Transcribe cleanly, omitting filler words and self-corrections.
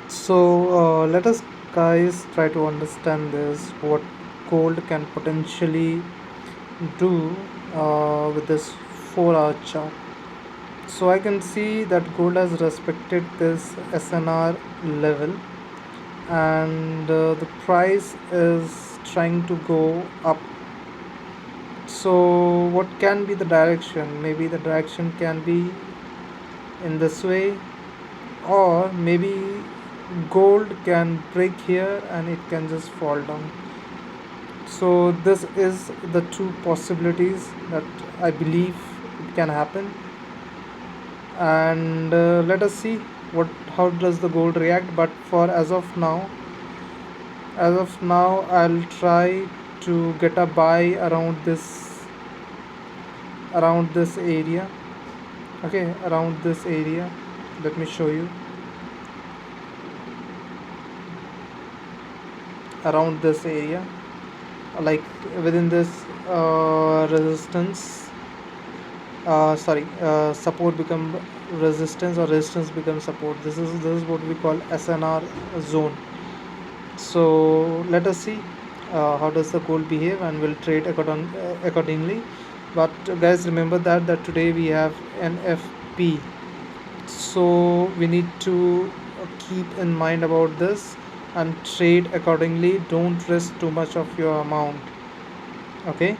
So let us guys try to understand this, what gold can potentially do with this 4-hour chart. So I can see that gold has respected this SNR level, and the price is trying to go up. So what can be the direction? Maybe the direction can be in this way, or maybe gold can break here and it can just fall down. So this is the two possibilities that I believe it can happen. And let us see what how does the gold react. But for as of now I'll try to get a buy around this area. Okay, around this area, let me show you. Around this area, like within this resistance, support become resistance, or resistance become support. This is what we call SNR zone. So let us see how does the gold behave, and we'll trade accordingly. But guys, remember that today we have NFP, so we need to keep in mind about this and trade accordingly. Don't risk too much of your amount. Okay,